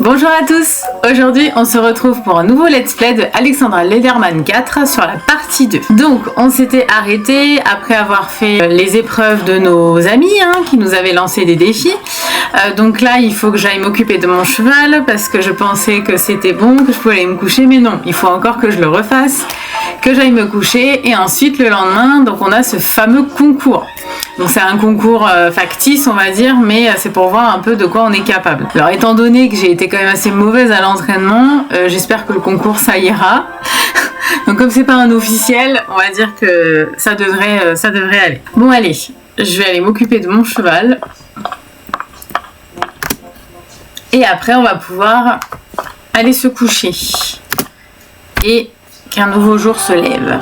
Bonjour à tous. Aujourd'hui on se retrouve pour un nouveau let's play de Alexandra Lederman 4 sur la partie 2. Donc on s'était arrêté après avoir fait les épreuves de nos amis qui nous avaient lancé des défis. Donc là il faut que j'aille m'occuper de mon cheval parce que je pensais que c'était bon, que je pouvais aller me coucher, mais non, il faut encore que je le refasse, que j'aille me coucher et ensuite le lendemain donc on a ce fameux concours. Donc c'est un concours factice on va dire, mais c'est pour voir un peu de quoi on est capable. Alors étant donné que j'ai été quand même assez mauvaise à l'entraînement, j'espère que le concours ça ira. Donc comme c'est pas un officiel, on va dire que ça devrait aller. Bon allez, je vais aller m'occuper de mon cheval. Et après on va pouvoir aller se coucher. Et qu'un nouveau jour se lève.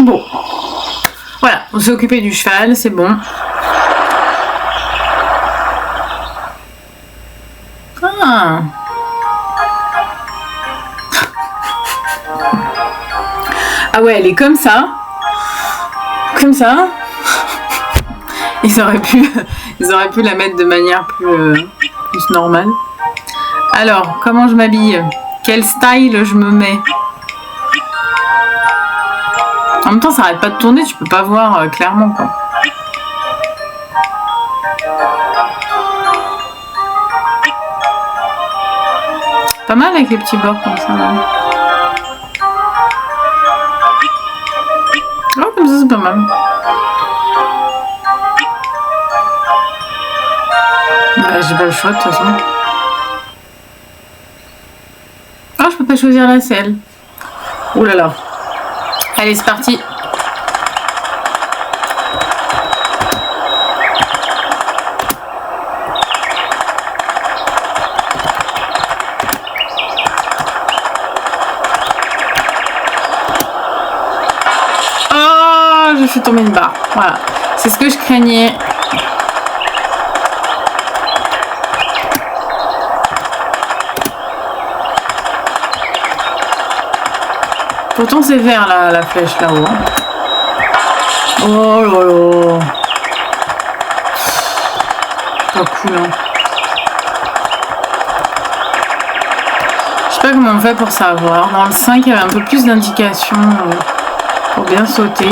Bon, voilà, on s'est occupé du cheval, c'est bon. Ah. Ah ouais, elle est comme ça. Comme ça. Ils auraient pu la mettre de manière plus normale. Alors, comment je m'habille? Quel style je me mets? En même temps, ça arrête pas de tourner, tu peux pas voir clairement quoi. Pas mal avec les petits bords comme ça. Là. Oh, comme ça c'est pas mal. Bah, j'ai pas le choix de toute façon. Oh, je peux pas choisir la selle. Ouh là là. Allez, c'est parti. Oh, je fais tomber une barre. Voilà, c'est ce que je craignais. Pourtant c'est vert la flèche là-haut. Oh là là. Pas cool Je sais pas comment on fait pour savoir. Dans le 5 il y avait un peu plus d'indications pour bien sauter.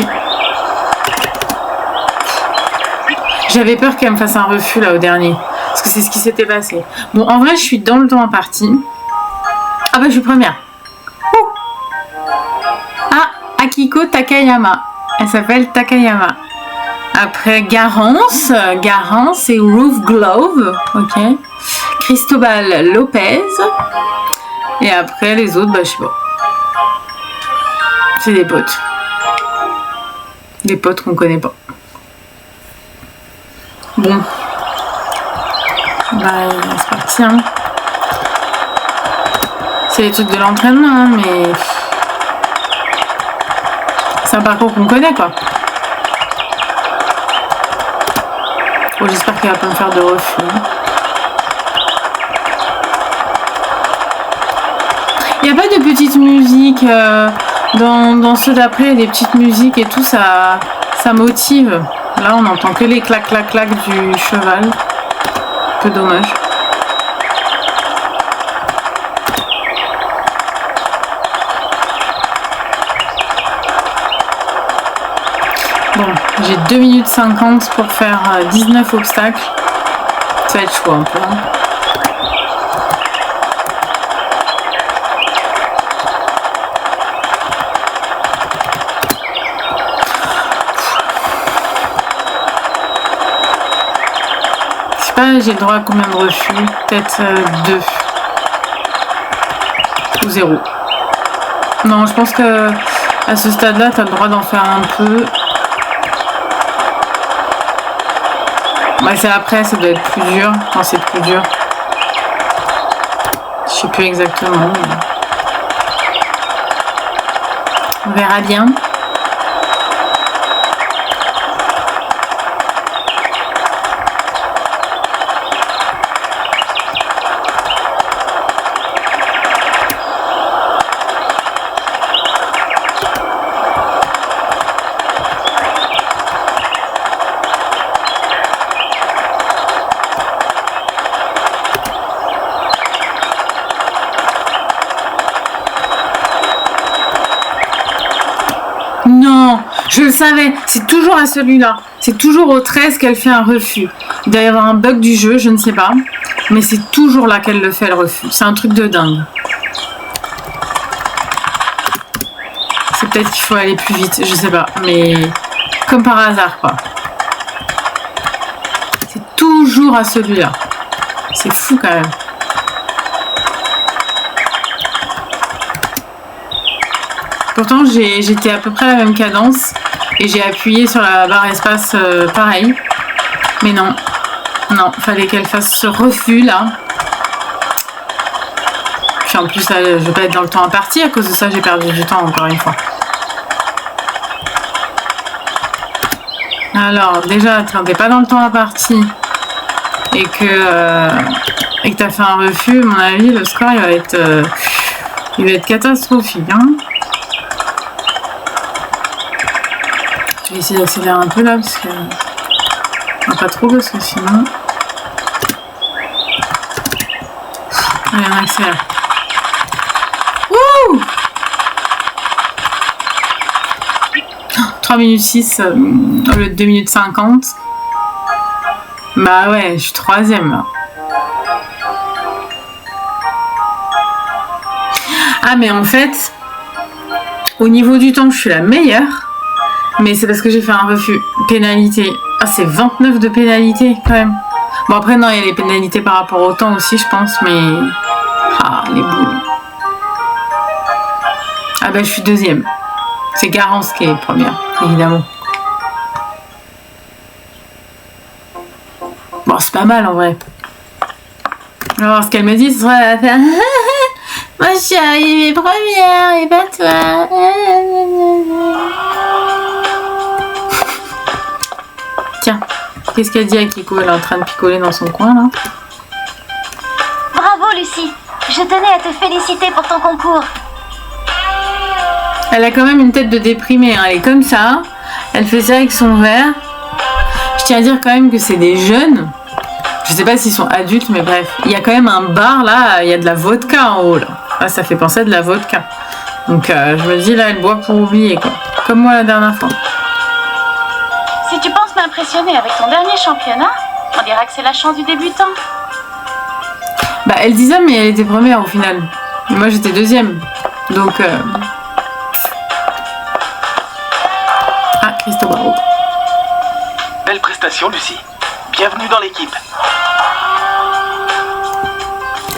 J'avais peur qu'elle me fasse un refus là au dernier. Parce que c'est ce qui s'était passé. Bon en vrai je suis dans le temps imparti. Ah bah je suis première. Akiko Takayama. Elle s'appelle Takayama. Après Garance et Roof Glove. Ok. Cristobal Lopez. Et après les autres, bah je sais pas. C'est des potes. Des potes qu'on connaît pas. Bon. Bah c'est parti C'est les trucs de l'entraînement mais... C'est un parcours qu'on connaît quoi. Bon, j'espère qu'il va pas me faire de refus. Il n'y a pas de petite musique dans ceux d'après, il y a des petites musiques et tout, ça motive. Là on n'entend que les clac clac clac du cheval. Un peu dommage. Bon, j'ai 2 minutes 50 pour faire 19 obstacles. Ça va être chaud un peu. Je sais pas, j'ai le droit à combien de refus? Peut-être 2. Ou 0. Non, je pense que à ce stade-là, tu as le droit d'en faire un peu. Ouais, c'est après, ça doit être plus dur. Quand c'est plus dur. Je sais plus exactement. Mais... on verra bien. Non, je le savais, c'est toujours à celui-là. C'est toujours au 13 qu'elle fait un refus. Il doit y avoir un bug du jeu, je ne sais pas. Mais c'est toujours là qu'elle le fait, le refus. C'est un truc de dingue. C'est peut-être qu'il faut aller plus vite, je sais pas. Mais comme par hasard, quoi. C'est toujours à celui-là. C'est fou quand même. Pourtant, j'étais à peu près à la même cadence et j'ai appuyé sur la barre espace pareil. Mais non, non, fallait qu'elle fasse ce refus là. Puis en plus, là, je vais pas être dans le temps imparti. À cause de ça, j'ai perdu du temps encore une fois. Alors, déjà, quand t'es pas dans le temps imparti et que t'as fait un refus, à mon avis, le score il va être catastrophique. Hein. Je vais essayer d'accélérer un peu là parce que. Non, pas trop parce que sinon. Allez, on accélère. Wouh! 3 minutes 6 au lieu de 2 minutes 50. Bah ouais, je suis 3e là. Ah, mais en fait, au niveau du temps, je suis la meilleure. Mais c'est parce que j'ai fait un refus. Pénalité. Ah, c'est 29 de pénalité quand même. Bon, après, non, il y a les pénalités par rapport au temps aussi, je pense, mais. Ah, les boules. Ah, bah, je suis 2e. C'est Garance qui est première, évidemment. Bon, c'est pas mal en vrai. On va voir ce qu'elle me dit, ce sera la fin. Moi, je suis arrivée première et pas toi. Tiens, qu'est-ce qu'elle dit à Kiko? Elle est en train de picoler dans son coin là. Bravo Lucie, je tenais à te féliciter pour ton concours. Elle a quand même une tête de déprimée, hein. Elle est comme ça, elle fait ça avec son verre. Je tiens à dire quand même que c'est des jeunes. Je sais pas s'ils sont adultes, mais bref. Il y a quand même un bar là, il y a de la vodka en haut là. Ah, ça fait penser à de la vodka. Donc je me dis là, elle boit pour oublier quoi. Comme moi la dernière fois. Si tu penses m'impressionner avec ton dernier championnat, on dirait que c'est la chance du débutant. Bah elle dit ça, mais elle était première au final. Et moi j'étais 2e. Donc ah, Christophe Barraud. Belle prestation Lucie. Bienvenue dans l'équipe.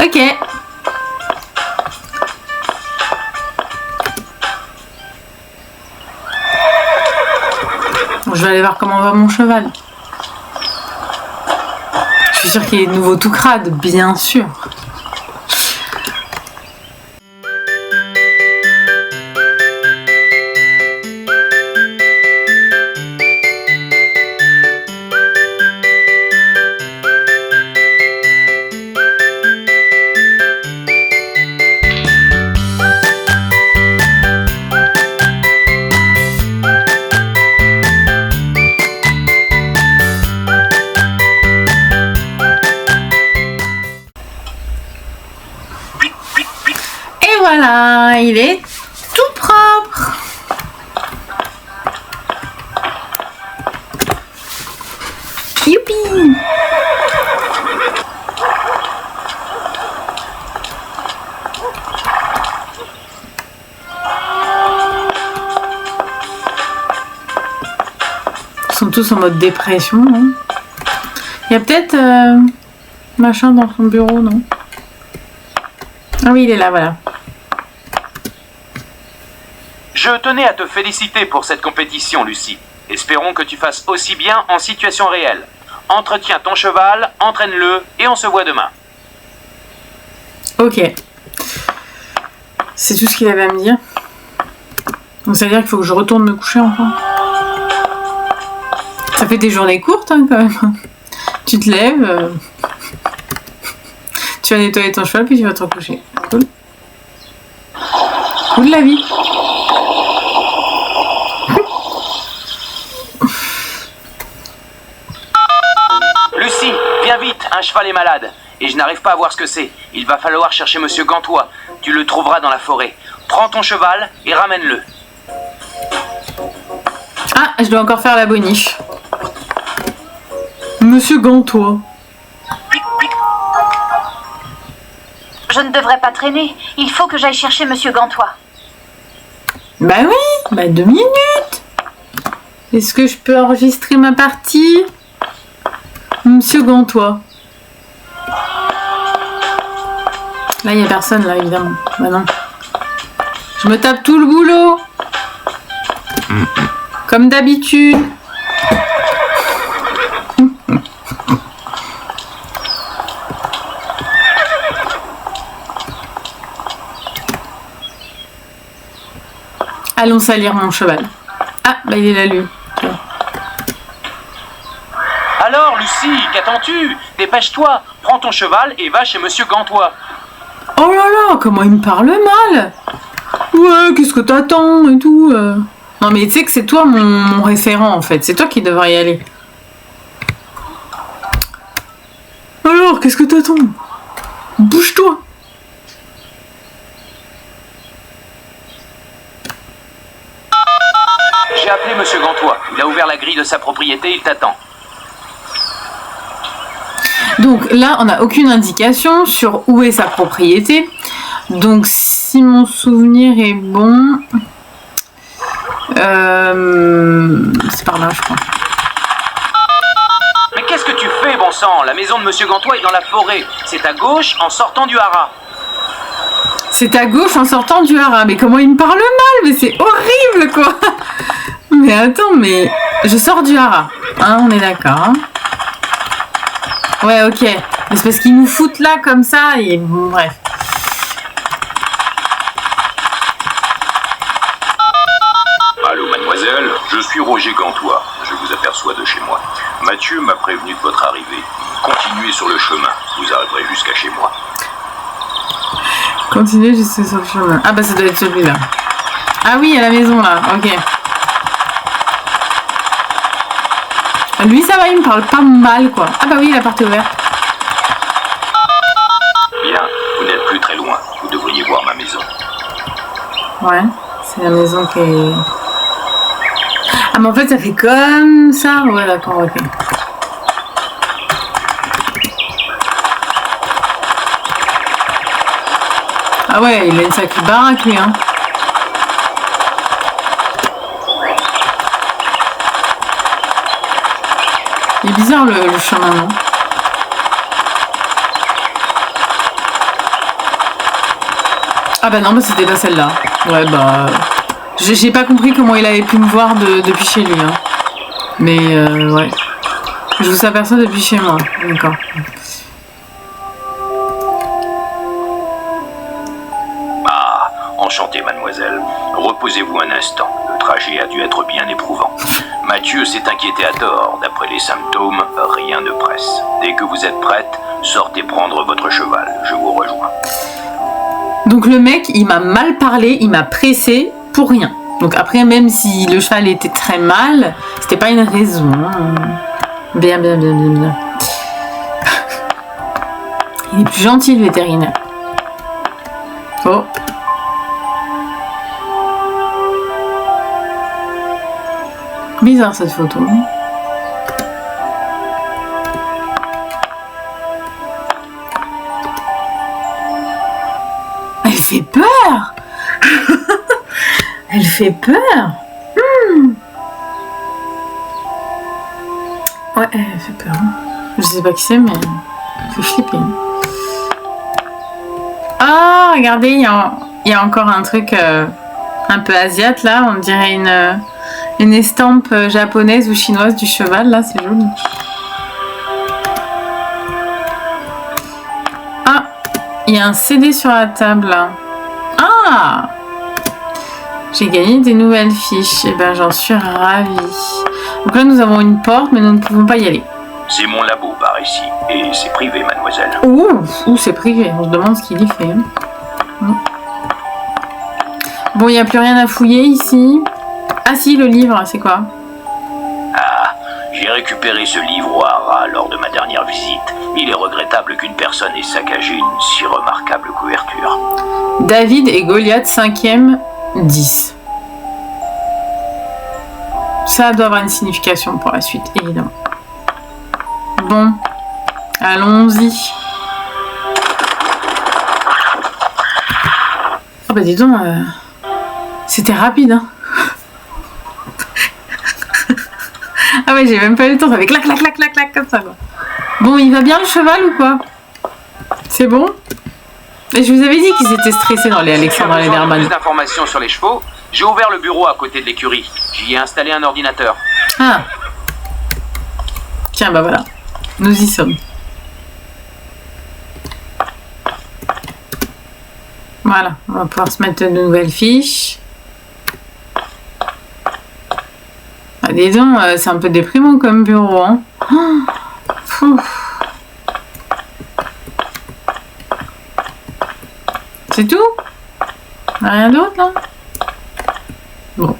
Ok. Bon, je vais aller voir comment va mon cheval. Je suis sûre qu'il est de nouveau tout crade, bien sûr. Voilà, il est tout propre. Youpi! Ils sont tous en mode dépression, non? Il y a peut-être machin dans son bureau, non? Ah oui, il est là, voilà. Je tenais à te féliciter pour cette compétition, Lucie. Espérons que tu fasses aussi bien en situation réelle. Entretiens ton cheval, entraîne-le et on se voit demain. Ok. C'est tout ce qu'il avait à me dire. Donc ça veut dire qu'il faut que je retourne me coucher encore. Ça fait des journées courtes hein, quand même. Tu te lèves, tu vas nettoyer ton cheval puis tu vas te recoucher. Cool. Cool la vie. Lucie, viens vite, un cheval est malade. Et je n'arrive pas à voir ce que c'est. Il va falloir chercher Monsieur Gantois. Tu le trouveras dans la forêt. Prends ton cheval et ramène-le. Ah, je dois encore faire la boniche. Monsieur Gantois. Je ne devrais pas traîner. Il faut que j'aille chercher Monsieur Gantois. Bah oui, bah 2 minutes. Est-ce que je peux enregistrer ma partie? Monsieur Gantois. Là, il n'y a personne, là, évidemment. Bah non. Je me tape tout le boulot. Comme d'habitude. Allons salir mon cheval. Ah, bah il est là, lui. Alors, Lucie, qu'attends-tu? Dépêche-toi, prends ton cheval et va chez Monsieur Gantois. Oh là là, comment il me parle mal. Ouais, qu'est-ce que t'attends et tout. Non mais tu sais que c'est toi mon référent en fait. C'est toi qui devrais y aller. Alors, qu'est-ce que t'attends? Bouge-toi. J'ai appelé Monsieur Gantois. Il a ouvert la grille de sa propriété, il t'attend. Donc là, on n'a aucune indication sur où est sa propriété. Donc si mon souvenir est bon... c'est par là, je crois. Mais qu'est-ce que tu fais, bon sang? La maison de Monsieur Gantois est dans la forêt. C'est à gauche en sortant du haras. C'est à gauche en sortant du haras. Mais comment il me parle mal? Mais c'est horrible, quoi. Mais attends, mais... Je sors du haras. Hein, on est d'accord, hein. Ouais, ok. Mais c'est parce qu'ils nous foutent là, comme ça, et bon, bref. Allô, mademoiselle, je suis Roger Gantois. Je vous aperçois de chez moi. Mathieu m'a prévenu de votre arrivée. Continuez sur le chemin. Vous arriverez jusqu'à chez moi. Continuez jusqu'à sur le chemin. Ah bah ça doit être celui-là. Ah oui, à la maison, là. Ok. Lui, ça va, il me parle pas mal, quoi. Ah bah oui, la porte est ouverte. Bien, vous n'êtes plus très loin. Vous devriez voir ma maison. Ouais, c'est la maison qui est... Ah mais en fait, ça fait comme ça. Ouais, d'accord, ok. Ah ouais, il a une sacrée baraque, lui, hein. Il est bizarre le chemin, non? Ah bah non, bah c'était pas celle-là. Ouais, bah... J'ai pas compris comment il avait pu me voir depuis chez lui, hein. Mais ouais. Je vous aperçois depuis chez moi. D'accord. Ah, enchanté, mademoiselle. Reposez-vous un instant. Le trajet a dû être bien éprouvant. Mathieu s'est inquiété à tort. D'après les symptômes, rien ne presse. Dès que vous êtes prête, sortez prendre votre cheval. Je vous rejoins. Donc le mec, il m'a mal parlé, il m'a pressé pour rien. Donc après, même si le cheval était très mal, c'était pas une raison. Hein. Bien, bien, bien, bien, bien. Il est plus gentil, le vétérinaire. Oh. Bizarre cette photo. Elle fait peur. Elle fait peur. Ouais, elle fait peur. Je sais pas qui c'est, mais elle fait flipper. Ah, regardez, il y a encore un truc un peu asiate là. On dirait une estampe japonaise ou chinoise du cheval. Là, c'est joli. Il y a un CD sur la table. Là. Ah! J'ai gagné des nouvelles fiches. Eh ben, j'en suis ravie. Donc là, nous avons une porte, mais nous ne pouvons pas y aller. C'est mon labo par ici, et c'est privé, mademoiselle. Ouh, c'est privé. On se demande ce qu'il y fait. Bon, il n'y a plus rien à fouiller ici. Ah si, le livre, c'est quoi? Ah, j'ai récupéré ce livre au Hara lors de ma dernière visite. Il est regrettable qu'une personne ait saccagé une si remarquable couverture. David et Goliath, 5e, 10. Ça doit avoir une signification pour la suite, évidemment. Bon, allons-y. Oh bah dis donc, c'était rapide, hein. Ah ouais, j'ai même pas eu le temps, ça fait clac, clac, clac, clac, clac, comme ça, quoi. Bon, il va bien le cheval ou quoi? C'est bon? Et je vous avais dit qu'ils étaient stressés dans les Alexandre et Lederman. Plus d'informations sur les chevaux. J'ai ouvert le bureau à côté de l'écurie. J'y ai installé un ordinateur. Ah. Tiens, bah voilà. Nous y sommes. Voilà, on va pouvoir se mettre de nouvelles fiches. Ah, dis donc, c'est un peu déprimant comme bureau, hein. Oh, c'est tout? Rien d'autre, là? Bon.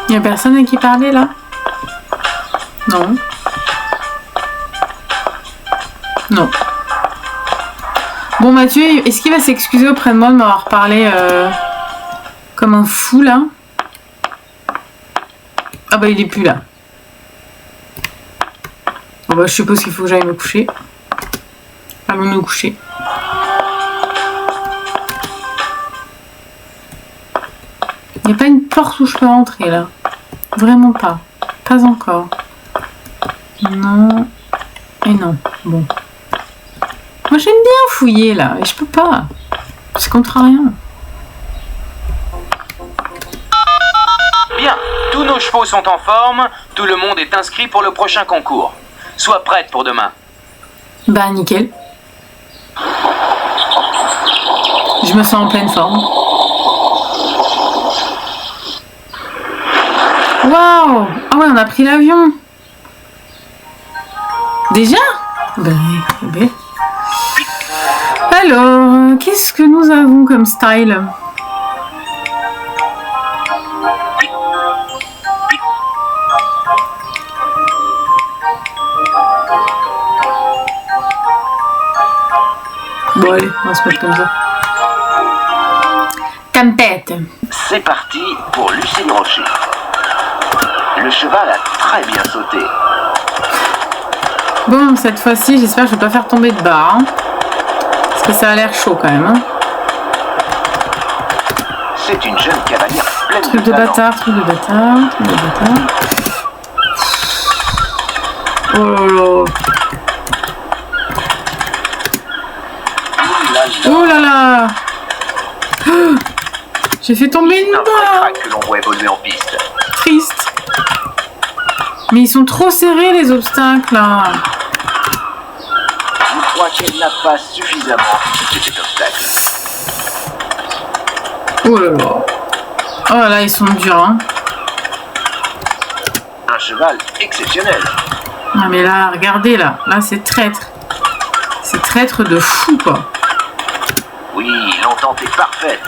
Il n'y a personne à qui parler là? Non. Non. Bon Mathieu, est-ce qu'il va s'excuser auprès de moi de m'avoir parlé comme un fou là? Ah bah il est plus là. Bon bah je suppose qu'il faut que j'aille me coucher. Allons nous coucher. Il n'y a pas une porte où je peux rentrer là. Vraiment pas. Pas encore. Non. Et non. Bon. Moi j'aime bien fouiller là. Et je peux pas. C'est contre rien. Bien, tous nos chevaux sont en forme. Tout le monde est inscrit pour le prochain concours. Sois prête pour demain. Bah nickel. Je me sens en pleine forme. Waouh! Ah ouais, on a pris l'avion. Déjà? Ben. Alors, qu'est-ce que nous avons comme style? Bon allez, on va se mettre comme ça. Tempête. C'est parti pour Lucine Rocher. Le cheval a très bien sauté. Bon, cette fois-ci, j'espère que je vais pas faire tomber de barre. Hein, parce que ça a l'air chaud quand même. Hein. C'est une jeune cavalière pleine Truc de talent. bâtard, truc de bâtard, truc de bâtard. Oh là là. Oh là là. Oh, j'ai fait tomber une C'est un vrai barre. crack que l'on voit évoluer en piste. Triste. Mais ils sont trop serrés les obstacles là. Je crois qu'elle n'a pas suffisamment de cet obstacle. Oh là là. Oh là là, ils sont durs hein. Un cheval exceptionnel. Non mais là, regardez là. Là c'est traître. C'est traître de fou quoi. Oui, l'entente est parfaite.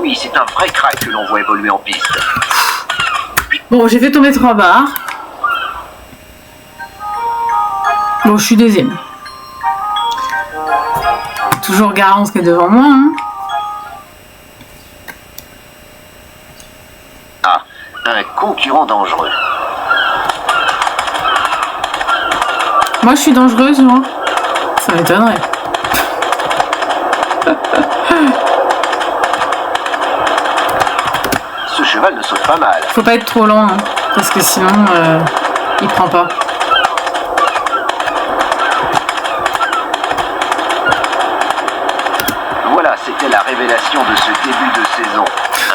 Oui, c'est un vrai crack que l'on voit évoluer en piste. Bon, j'ai fait tomber 3 barres. Bon, je suis deuxième. Toujours Garance qui est devant moi. Hein. Ah, un concurrent dangereux. Moi, je suis dangereuse, moi. Ça m'étonnerait. Ce cheval ne saute pas mal. Faut pas être trop lent, hein, parce que sinon, il prend pas. révélation de ce début de saison.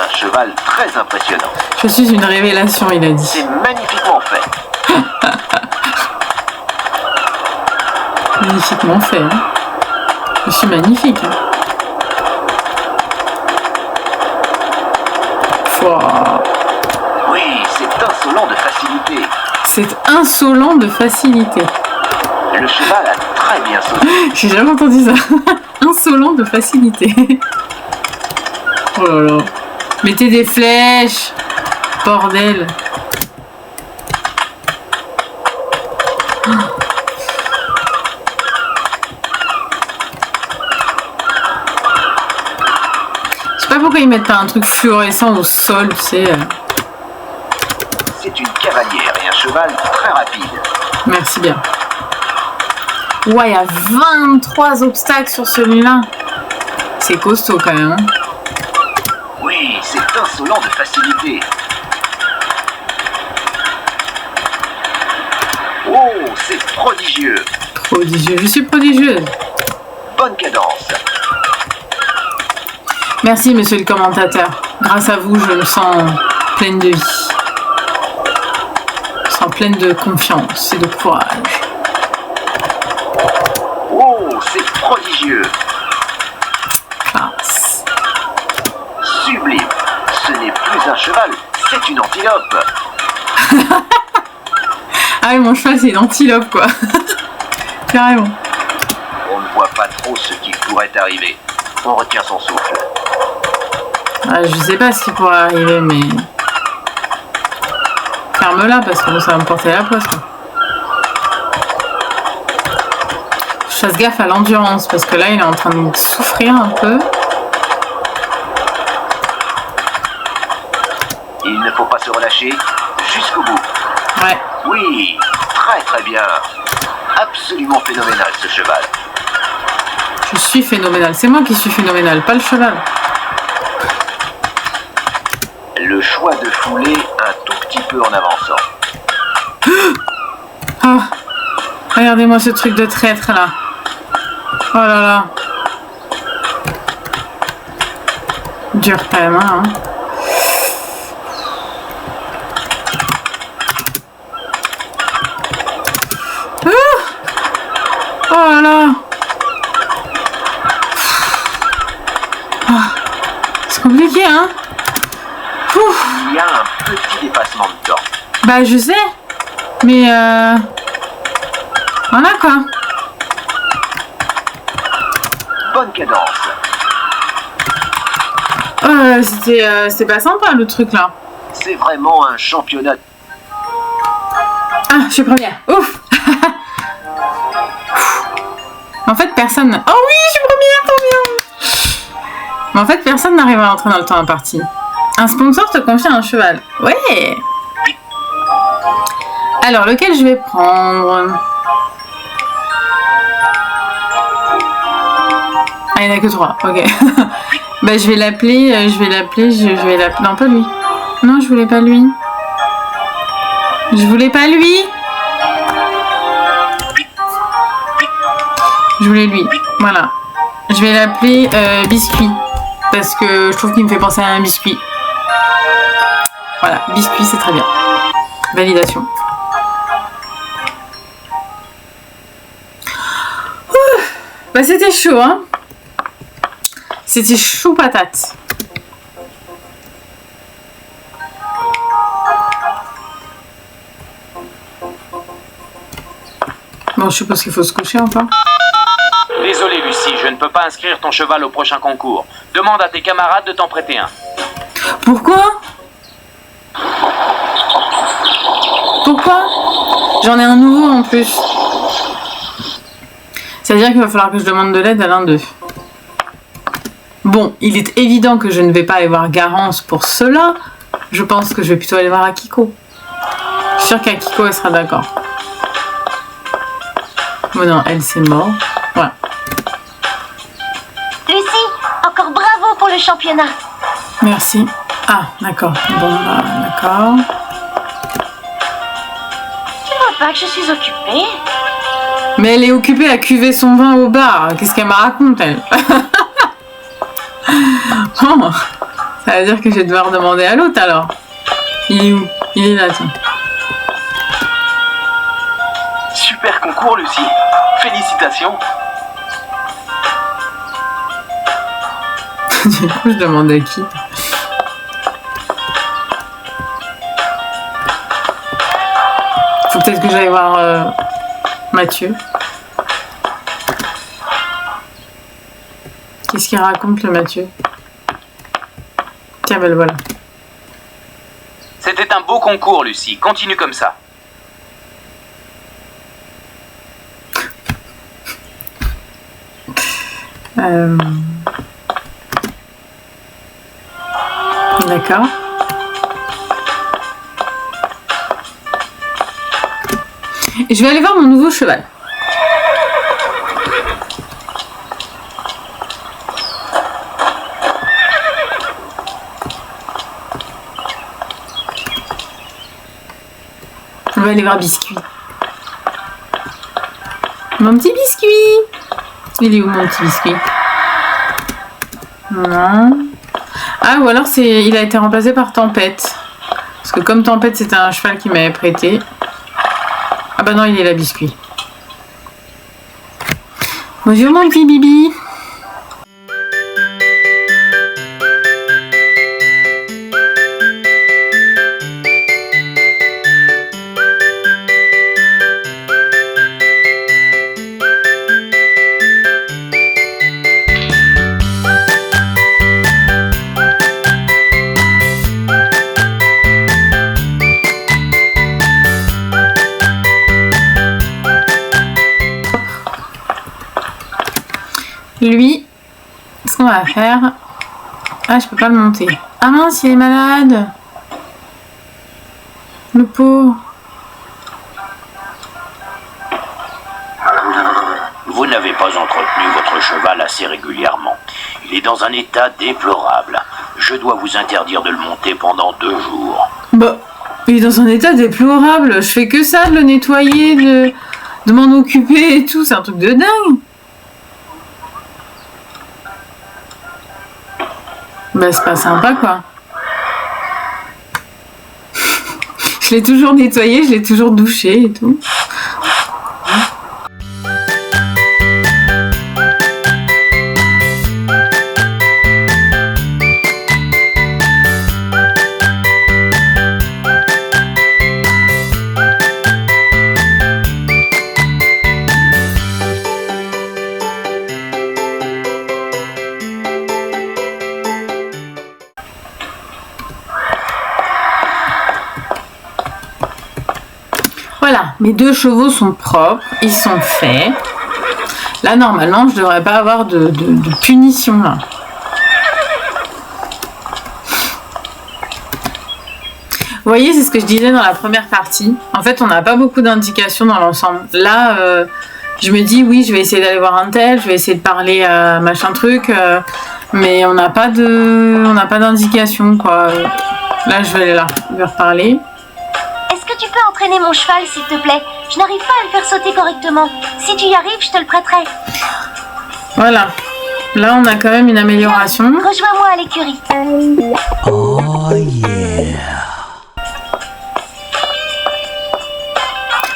Un cheval très impressionnant. Je suis une révélation, il a dit. C'est magnifiquement fait. Magnifiquement fait. Hein. Je suis magnifique. Hein. Wow. Oui, c'est insolent de facilité. C'est insolent de facilité. Le cheval a très bien sauté. J'ai jamais entendu ça. Insolent de facilité. Oh là là. Mettez des flèches. Bordel. Je sais pas pourquoi ils mettent pas un truc fluorescent au sol, tu sais. C'est une cavalière et un cheval très rapide. Merci bien. Ouais, il y a 23 obstacles sur celui-là. C'est costaud quand même. Hein. Oui, c'est insolent de facilité. Oh, c'est prodigieux. Prodigieux. Je suis prodigieuse. Bonne cadence. Merci, monsieur le commentateur. Grâce à vous, je me sens pleine de vie. Je me sens pleine de confiance et de courage. Oh, c'est prodigieux. Classe. Sublime. Ce n'est plus un cheval, c'est une antilope. Ah oui, mon cheval, c'est une antilope, quoi. Carrément. On ne voit pas trop ce qui pourrait arriver. On retient son souffle. Ah, je sais pas ce qui pourrait arriver, mais... Ferme-la, parce que ça va me porter la poisse, quoi. Je fasse gaffe à l'endurance, parce que là, il est en train de souffrir un peu. Il ne faut pas se relâcher jusqu'au bout. Ouais. Oui, très très bien. Absolument phénoménal ce cheval. Je suis phénoménal. C'est moi qui suis phénoménal, pas le cheval. Le choix de fouler un tout petit peu en avançant. Ah, regardez-moi ce truc de traître là. Oh là là. Dur quand même, hein. Oh là là. C'est compliqué, hein. Ouf. Il y a un petit dépassement de temps. Bah je sais. Mais voilà quoi. Bonne cadence. C'était pas sympa le truc là. C'est vraiment un championnat. Ah, je suis première. Ouf. En fait, personne... Oh oui, je suis première, tant bien. Mais en fait, personne n'arrive à rentrer dans le temps imparti. Un sponsor te confie un cheval. Ouais. Alors, lequel je vais prendre? Ah, il n'y en a que 3. Ok. Bah, je vais l'appeler... Non, pas lui. Non, je voulais pas lui. Je voulais lui. Voilà. Je vais l'appeler Biscuit. Parce que je trouve qu'il me fait penser à un biscuit. Voilà, Biscuit, c'est très bien. Validation. Ouh. Bah, c'était chaud, hein. C'était chaud patate. Bon, je suppose qu'il faut se coucher encore. Désolé Lucie, je ne peux pas inscrire ton cheval au prochain concours. Demande à tes camarades de t'en prêter un. Pourquoi? J'en ai un nouveau en plus. C'est-à-dire qu'il va falloir que je demande de l'aide à l'un d'eux. Bon, il est évident que je ne vais pas aller voir Garance pour cela. Je pense que je vais plutôt aller voir Akiko. Je suis sûre qu'Akiko, elle sera d'accord. Bon non, elle c'est mort. Voilà. Lucie, encore bravo pour le championnat. Merci. Ah, d'accord. Bon, bah, d'accord. Tu vois pas que je suis occupée? Mais elle est occupée à cuver son vin au bar. Qu'est-ce qu'elle me raconte, elle? Oh, ça veut dire que je vais devoir demander à l'autre alors. Il est où? Il est là, tiens. Super concours, Lucie. Félicitations. Du coup, je demande à qui? Faut peut-être que j'aille voir Mathieu. Qu'est-ce qu'il raconte, le Mathieu? Tiens, ben le voilà. C'était un beau concours, Lucie. Continue comme ça. D'accord. Je vais aller voir mon nouveau cheval. On va aller voir Biscuit. Mon petit Biscuit. Il est où mon petit Biscuit? Non. Ah, ou alors il a été remplacé par Tempête. Parce que comme Tempête, c'était un cheval qui m'avait prêté. Ah bah non, il est là, Biscuit. Bonjour mon petit Bibi. Lui, ce qu'on va faire... Ah, je peux pas le monter. Ah mince, il est malade. Le pauvre. Vous n'avez pas entretenu votre cheval assez régulièrement. Il est dans un état déplorable. Je dois vous interdire de le monter pendant 2 jours. Bah, il est dans un état déplorable. Je fais que ça, de le nettoyer, de m'en occuper et tout. C'est un truc de dingue. Bah, c'est pas sympa, quoi. Je l'ai toujours nettoyé, je l'ai toujours douché et tout. Voilà, mes 2 chevaux sont propres, ils sont faits. Là, normalement, je devrais pas avoir de punition, là. Vous voyez, c'est ce que je disais dans la première partie. En fait, on n'a pas beaucoup d'indications dans l'ensemble. Là, je me dis, oui, je vais essayer d'aller voir un tel, je vais essayer de parler à machin truc, mais on n'a pas d'indication, quoi. Là, je vais aller là, je vais reparler. Est-ce que tu peux entraîner mon cheval, s'il te plaît? Je n'arrive pas à le faire sauter correctement. Si tu y arrives, je te le prêterai. Voilà. Là, on a quand même une amélioration. Rejoins-moi à l'écurie. Oh yeah.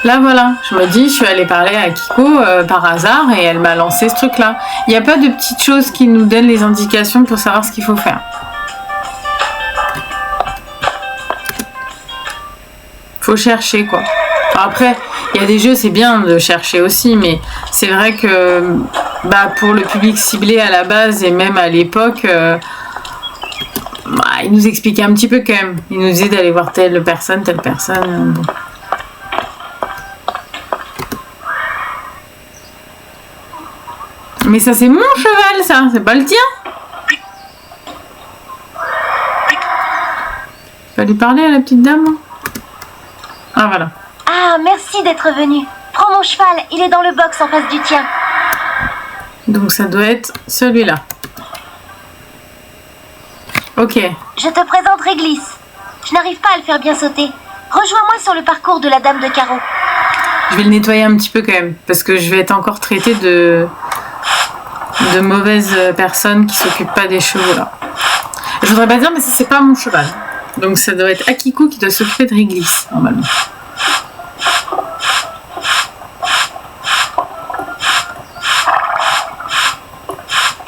Là, voilà. Je me dis, je suis allée parler à Kiko par hasard et elle m'a lancé ce truc-là. Il n'y a pas de petites choses qui nous donnent les indications pour savoir ce qu'il faut faire. Faut chercher, quoi. Alors après, il y a des jeux, c'est bien de chercher aussi, mais c'est vrai que bah, pour le public ciblé à la base et même à l'époque, bah, il nous expliquait un petit peu quand même. Il nous disait d'aller voir telle personne. Bon. Mais ça, c'est mon cheval, ça. C'est pas le tien. Tu vas lui parler à la petite dame? Ah, voilà. Ah, merci d'être venu. Prends mon cheval, il est dans le box en face du tien. Donc ça doit être celui-là. Ok. Je te présente Réglisse. Je n'arrive pas à le faire bien sauter. Rejoins-moi sur le parcours de la Dame de Carreau. Je vais le nettoyer un petit peu quand même, parce que je vais être encore traitée de mauvaises personnes qui s'occupent pas des chevaux là. Je voudrais pas dire, mais ça c'est pas mon cheval. Donc ça doit être Akiko qui doit s'occuper de Réglisse, normalement.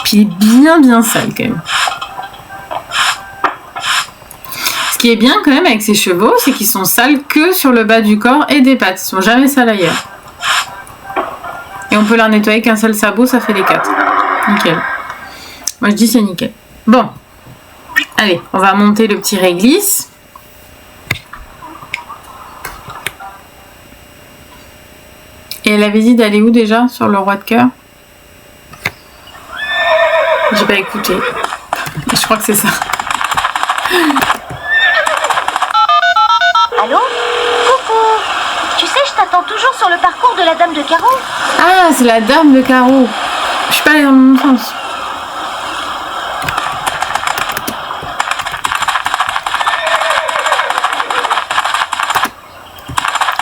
Puis il est bien sale quand même. Ce qui est bien quand même avec ces chevaux, c'est qu'ils sont sales que sur le bas du corps et des pattes. Ils sont jamais sales ailleurs. Et on peut leur nettoyer qu'un seul sabot, ça fait les 4. Nickel. Moi je dis c'est nickel. Bon. Allez, on va monter le petit Réglisse. Et elle avait dit d'aller où déjà sur le roi de cœur? J'ai pas écouté. Je crois que c'est ça. Allô? Coucou. Tu sais, je t'attends toujours sur le parcours de la Dame de Carreau. Ah, c'est la Dame de Carreau. Je suis pas allée dans le même sens.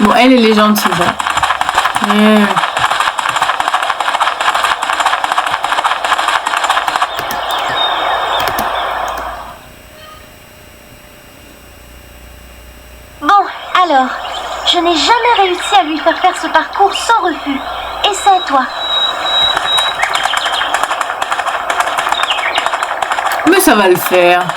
Bon, elle est gentille, là. Yeah. Bon, alors, je n'ai jamais réussi à lui faire ce parcours sans refus. Et c'est à toi. Mais ça va le faire.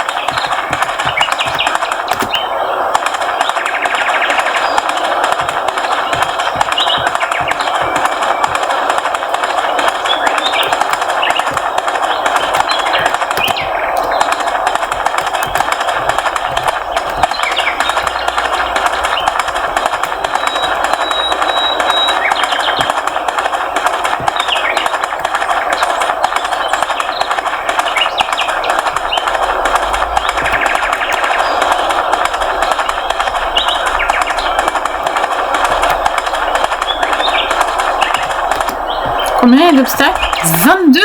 Combien il y a d'obstacles? 22.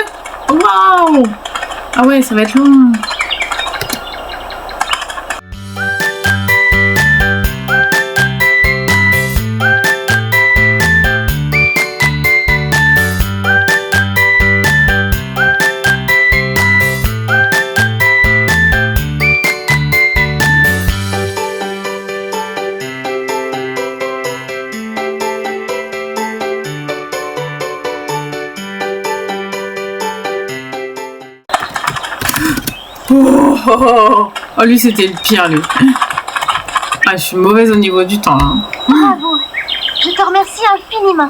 Waouh! Ah ouais, ça va être long. Oh, lui c'était le pire, lui. Ah, je suis mauvaise au niveau du temps. Hein. Bravo. Je te remercie infiniment.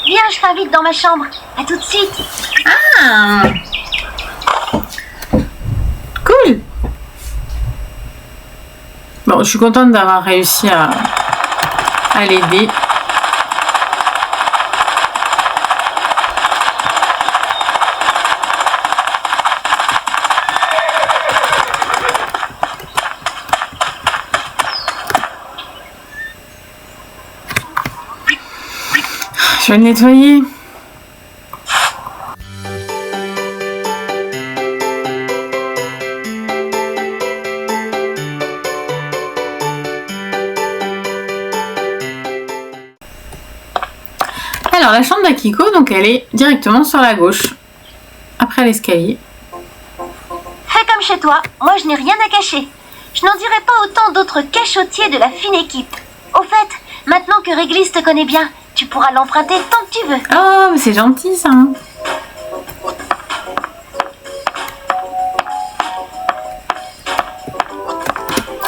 Viens, je t'invite dans ma chambre. À tout de suite. Ah, cool. Bon, je suis contente d'avoir réussi à l'aider. Je vais le nettoyer. Alors la chambre d'Akiko, donc elle est directement sur la gauche, après l'escalier. Fais comme chez toi, moi je n'ai rien à cacher. Je n'en dirai pas autant d'autres cachotiers de la fine équipe. Au fait, maintenant que Réglisse te connaît bien, tu pourras l'emprunter tant que tu veux. Oh, mais c'est gentil ça. Hein.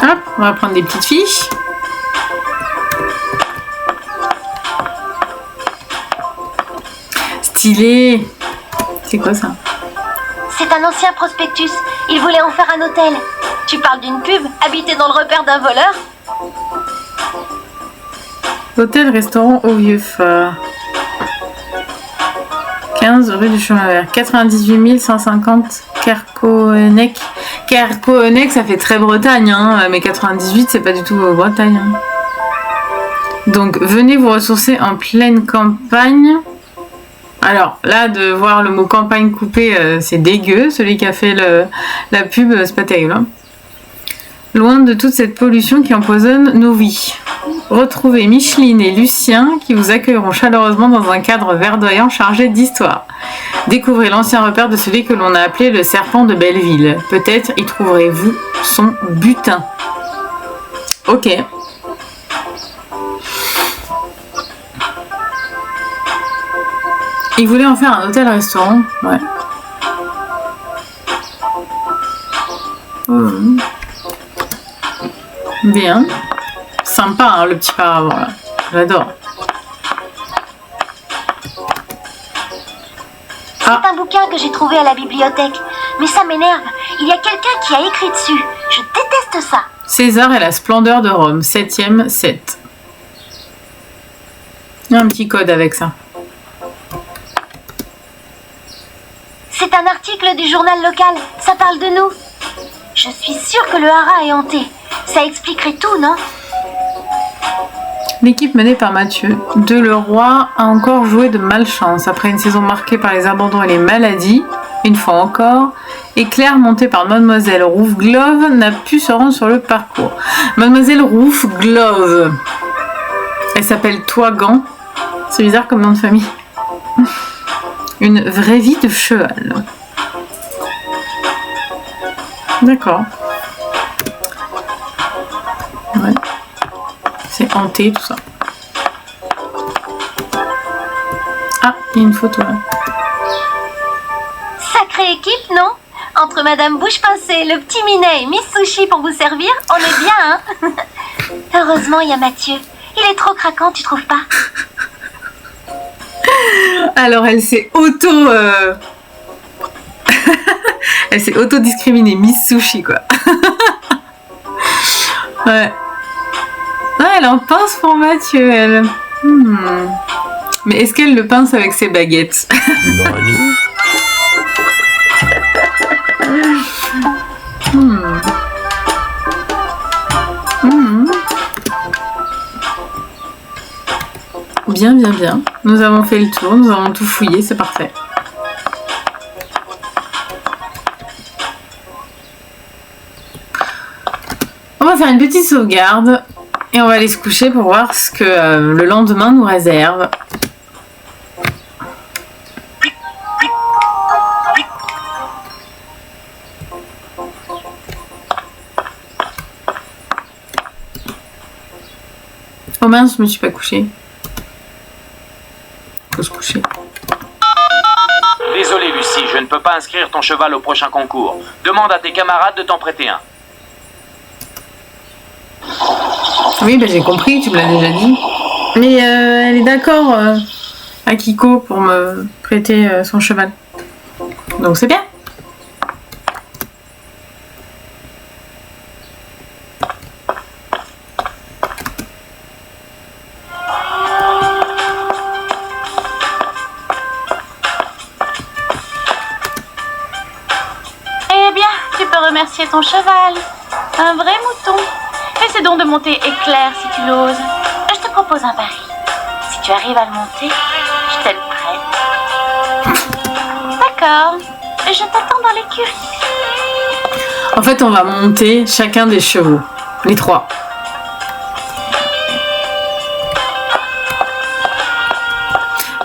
Hop, on va prendre des petites fiches. Stylé. C'est quoi ça? C'est un ancien prospectus. Il voulait en faire un hôtel. Tu parles d'une pub habitée dans le repère d'un voleur? Hôtel-restaurant au Vieux-Fort. 15 rue du Chemin Vert. 98 150 Kerkonek. Kerkonek, ça fait très Bretagne, hein, mais 98, c'est pas du tout Bretagne. Hein. Donc, venez vous ressourcer en pleine campagne. Alors, là, de voir le mot campagne coupé, c'est dégueu. Celui qui a fait la pub, c'est pas terrible. Hein. Loin de toute cette pollution qui empoisonne nos vies. Retrouvez Micheline et Lucien qui vous accueilleront chaleureusement dans un cadre verdoyant chargé d'histoire. Découvrez l'ancien repère de celui que l'on a appelé le serpent de Belleville. Peut-être y trouverez-vous son butin. Ok. Il voulait en faire un hôtel-restaurant. Ouais. Bien. Sympa, hein, le petit paravent, là. J'adore. C'est un bouquin que j'ai trouvé à la bibliothèque. Mais ça m'énerve. Il y a quelqu'un qui a écrit dessus. Je déteste ça. César et la splendeur de Rome, 7e, 7. Il y a un petit code avec ça. C'est un article du journal local. Ça parle de nous. Je suis sûre que le haras est hanté. Ça expliquerait tout, non? L'équipe menée par Mathieu Deleroy a encore joué de malchance. Après une saison marquée par les abandons et les maladies, une fois encore, et Claire, montée par Mademoiselle Rouffglove, n'a pu se rendre sur le parcours. Mademoiselle Rouffglove. Elle s'appelle Toigan. C'est bizarre comme nom de famille. Une vraie vie de cheval. D'accord. Ouais. C'est hanté tout ça. Ah, il y a une photo là. Sacrée équipe, non? Entre Madame Bouche-Pincée, le petit Minet et Miss Sushi pour vous servir, on est bien, hein? Heureusement, il y a Mathieu. Il est trop craquant, tu trouves pas? Alors, elle s'est elle s'est auto-discriminée, Miss Sushi, quoi. Ouais. Ah, elle en pince pour Mathieu, elle. Mais est-ce qu'elle le pince avec ses baguettes? Bien, bien, bien. Nous avons fait le tour, nous avons tout fouillé, c'est parfait. On va faire une petite sauvegarde et on va aller se coucher pour voir ce que le lendemain nous réserve. Oh mince, je me suis pas couchée. Faut se coucher. Désolé Lucie, je ne peux pas inscrire ton cheval au prochain concours. Demande à tes camarades de t'en prêter un. Oui, bah, j'ai compris, tu me l'as déjà dit. Mais elle est d'accord, Akiko, pour me prêter son cheval. Donc c'est bien. Eh bien, tu peux remercier ton cheval. Un vrai mouton. Essaie donc de monter Éclair si tu l'oses. Je te propose un pari. Si tu arrives à le monter, je te le prête. D'accord. Je t'attends dans l'écurie. En fait, on va monter chacun des chevaux. Les 3.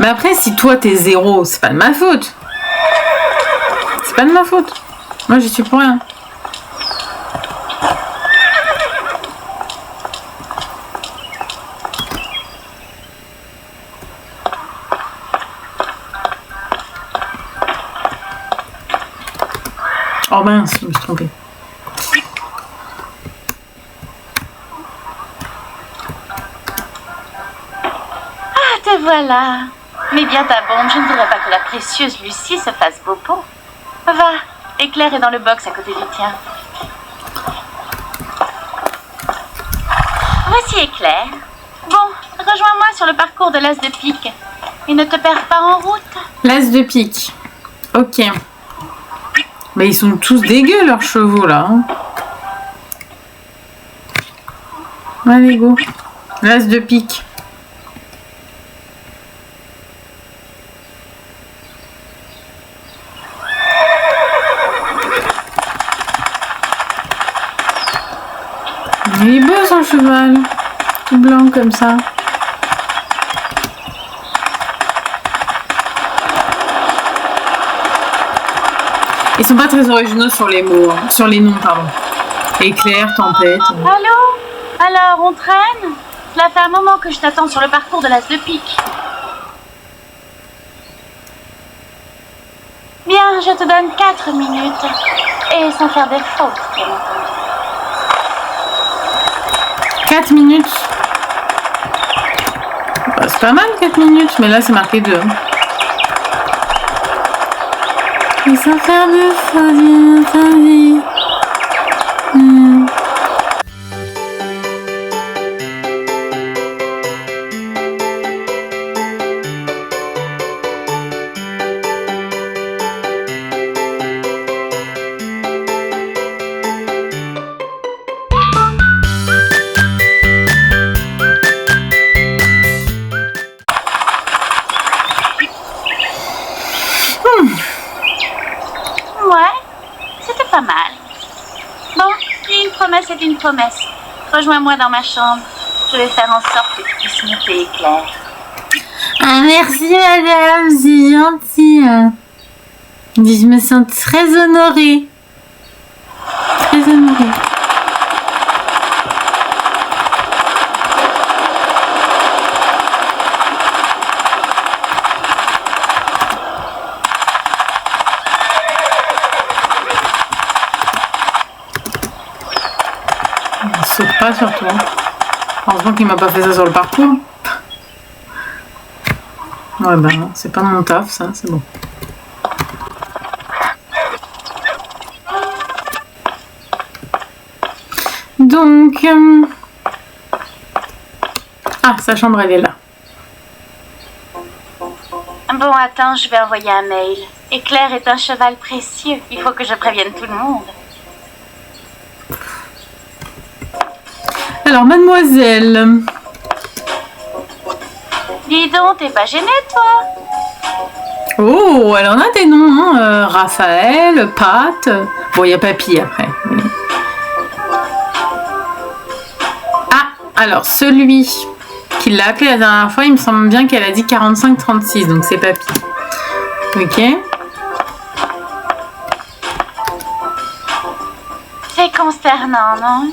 Mais après, si toi t'es 0, c'est pas de ma faute. C'est pas de ma faute. Moi, j'y suis pour rien. Oh mince, je me suis trompée. Ah, te voilà. Mais bien ta bombe, je ne voudrais pas que la précieuse Lucie se fasse bobo. Va, Éclair est dans le box à côté du tien. Voici Éclair. Bon, rejoins-moi sur le parcours de l'As de pique. Et ne te perds pas en route. L'As de pique. Ok. Mais ils sont tous dégueux leurs chevaux là. Hein. Allez go. L'As de pique. Il est beau son cheval. Tout blanc comme ça. Ils sont pas très originaux sur les mots, hein. Sur les noms, pardon. Éclair, tempête. Allô? Alors, on traîne? Cela fait un moment que je t'attends sur le parcours de l'As de pique. Bien, je te donne 4 minutes. Et sans faire des fautes, bien entendu. 4 minutes. Bah, c'est pas mal 4 minutes, mais là c'est marqué 2. Et sans faire de fautes, bien entendu. Ouais, c'était pas mal. Bon, une promesse est une promesse. Rejoins-moi dans ma chambre. Je vais faire en sorte que tu puisses monter éclair. Ah merci madame, c'est gentil. Je me sens très honorée. Très honorée. Il saute pas surtout. Heureusement qu'il m'a pas fait ça sur le parcours. Ouais ben non, c'est pas mon taf ça, c'est bon. Donc... Ah, sa chambre elle est là. Bon, attends, je vais envoyer un mail. Éclair est un cheval précieux. Il faut que je prévienne tout le monde. Alors mademoiselle... Dis donc, t'es pas gênée, toi? Oh, elle en a des noms, hein. Raphaël, Pat... Bon, il y a Papy après. Oui. Ah, alors celui qui l'a appelé la dernière fois, il me semble bien qu'elle a dit 45-36, donc c'est Papy. Ok. C'est consternant, non?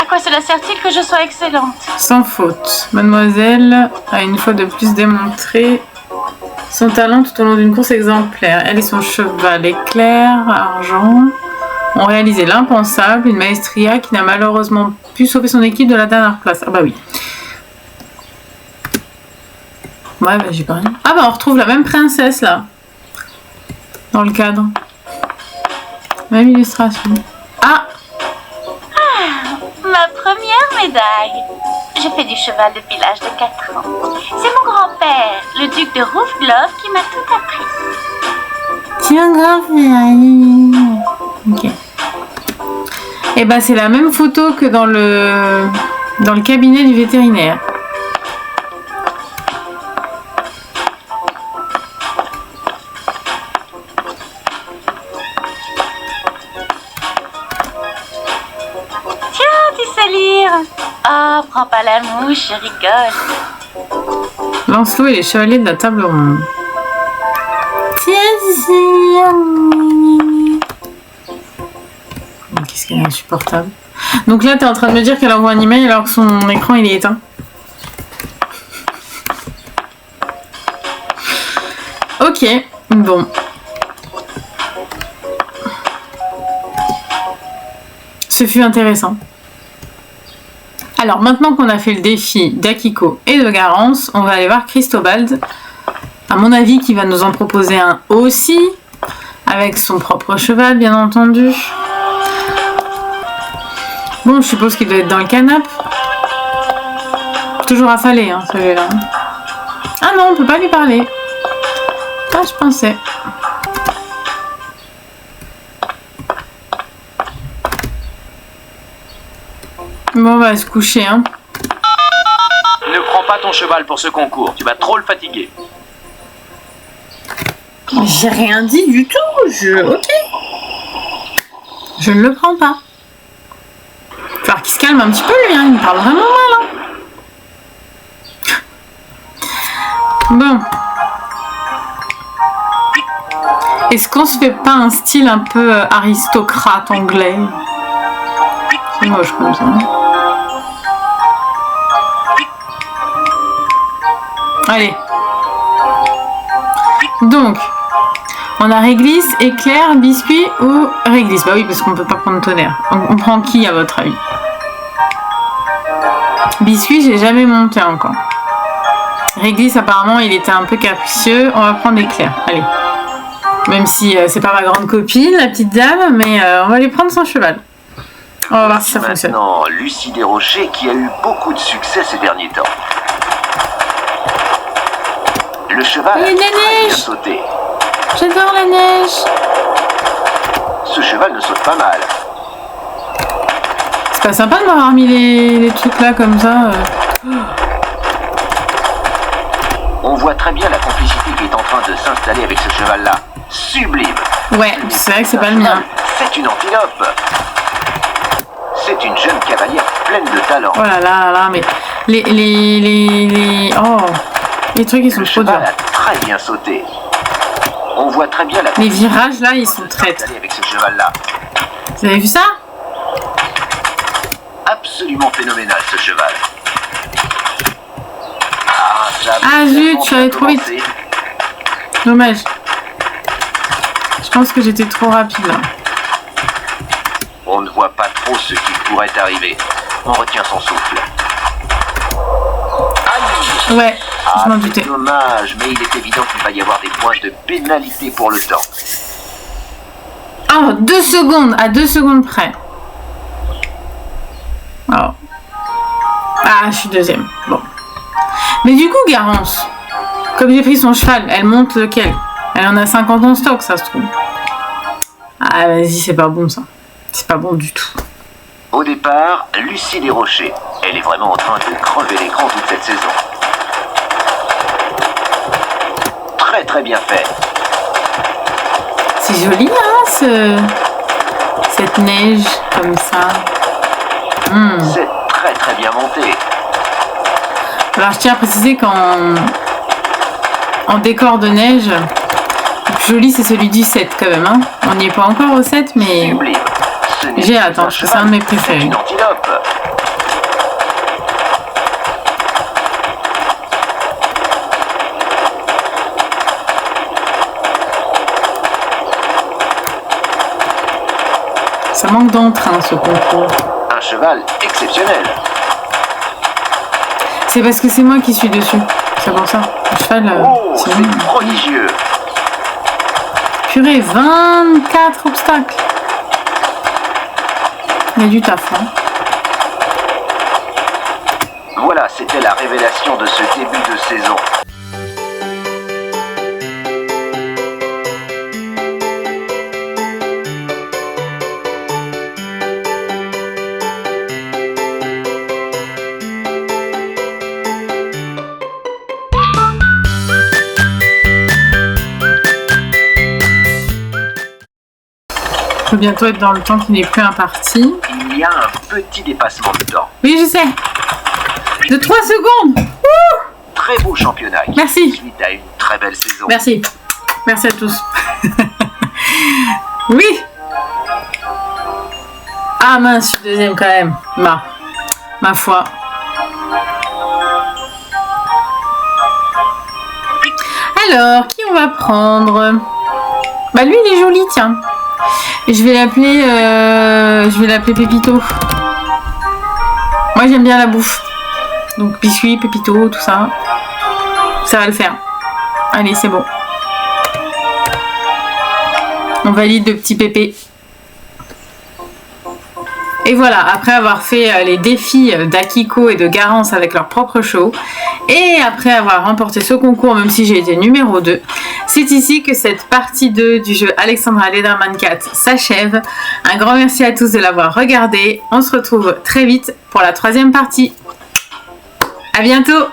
À quoi cela sert-il que je sois excellente? Sans faute. Mademoiselle a une fois de plus démontré son talent tout au long d'une course exemplaire. Elle et son cheval éclair, argent, ont réalisé l'impensable, une maestria qui n'a malheureusement pu sauver son équipe de la dernière place. Ah bah oui. Ouais, bah j'ai pas rien. Ah bah on retrouve la même princesse là. Dans le cadre. Même illustration. Ah! Ma première médaille. Je fais du cheval depuis l'âge de 4 ans. C'est mon grand-père, le duc de Roufglove, qui m'a tout appris. Tiens, grave. Ok. Et bah c'est la même photo que dans le cabinet du vétérinaire. Tiens, tu sais lire. Oh, prends pas la mouche, je rigole. Lancelot et les chevaliers de la table ronde. Qu'est-ce qu'elle est insupportable. Donc là, t'es en train de me dire qu'elle envoie un email alors que son écran il est éteint. Ok, bon. Ce fut intéressant. Alors maintenant qu'on a fait le défi d'Akiko et de Garance, on va aller voir Cristobal. À mon avis, qui va nous en proposer un aussi, avec son propre cheval, bien entendu. Bon, je suppose qu'il doit être dans le canapé. Toujours affalé, hein, celui-là. Ah non, on peut pas lui parler. Ah, je pensais. Bon, on va se coucher, hein. Ne prends pas ton cheval pour ce concours, tu vas trop le fatiguer. J'ai rien dit du tout, ok. Je ne le prends pas. Il va falloir qu'il se calme un petit peu, lui, hein. Il me parle vraiment mal, hein. Bon. Est-ce qu'on se fait pas un style un peu aristocrate anglais? C'est moche comme ça. Allez. Donc, on a réglisse, éclair, biscuit ou réglisse? Bah oui, parce qu'on peut pas prendre tonnerre. On prend qui à votre avis? Biscuit, j'ai jamais monté encore. Réglisse, apparemment, il était un peu capricieux. On va prendre éclair. Allez. Même si c'est pas ma grande copine, la petite dame, mais on va lui prendre son cheval. On va voir si ça fonctionne. Maintenant, Lucie Desrochers qui a eu beaucoup de succès ces derniers temps. Le cheval a très bien sauté. J'adore la neige. Ce cheval ne saute pas mal. C'est pas sympa de m'avoir mis les trucs là comme ça. On voit très bien la complicité qui est en train de s'installer avec ce cheval-là. Sublime. Ouais, c'est vrai que c'est pas le mien. C'est une antilope. C'est une jeune cavalière pleine de talent. Oh là là là, mais les trucs ils sont Le trop cheval durs. a très bien sauté. On voit très bien la Les virages là, ils sont très. s'installer avec ce cheval-là. Vous avez vu ça? Absolument phénoménal ce cheval. Ah zut, je suis allée trop vite. Dommage. Je pense que j'étais trop rapide là. On ne voit pas trop ce qui pourrait arriver. On retient son souffle. Aïe! Ouais, je m'en C'est doutais. dommage, mais il est évident qu'il va y avoir des points de pénalité pour le temps. Oh, 2 secondes, à 2 secondes près. Oh. Ah, je suis deuxième. Bon. Mais du coup, Garance, comme j'ai pris son cheval, elle monte lequel? Elle en a 50 en stock, ça se trouve. Ah, vas-y, c'est pas bon ça. C'est pas bon du tout. Au départ, Lucie Desrochers. Elle est vraiment en train de crever l'écran toute cette saison. Très très bien fait. C'est joli, hein, cette neige comme ça. C'est très très bien monté. Alors, je tiens à préciser qu'en décor de neige, le plus joli, c'est celui du 7 quand même. Hein. On n'y est pas encore au 7, mais Sublime. Ce n'est j'ai pas hâte, hein, un parce que c'est cheval, un de mes c'est préférés. une antilope. Ça manque d'entrain, ce concours. Un cheval exceptionnel. C'est parce que c'est moi qui suis dessus. C'est pour ça. Le cheval, Oh, c'est c'est lui. prodigieux. Purée, 24 obstacles. Il y a du taf, hein. Voilà, c'était la révélation de ce début de saison. Je peux bientôt être dans le temps qui n'est plus imparti. Il y a un petit dépassement de temps. Oui, je sais. De 3 secondes. Très beau championnat. Merci. Suite à une très belle saison. Merci. Merci à tous. Oui. Ah mince, je suis deuxième quand même. Ma foi. Alors, qui on va prendre? Bah lui, il est joli, tiens. Je vais l'appeler Pépito. Moi, j'aime bien la bouffe. Donc, biscuits, Pépito, tout ça. Ça va le faire. Allez, c'est bon. On valide le petit Pépé. Et voilà, après avoir fait les défis d'Akiko et de Garance avec leur propre show, et après avoir remporté ce concours, même si j'ai été numéro 2, c'est ici que cette partie 2 du jeu Alexandra Lederman 4 s'achève. Un grand merci à tous de l'avoir regardé. On se retrouve très vite pour la 3e partie. À bientôt!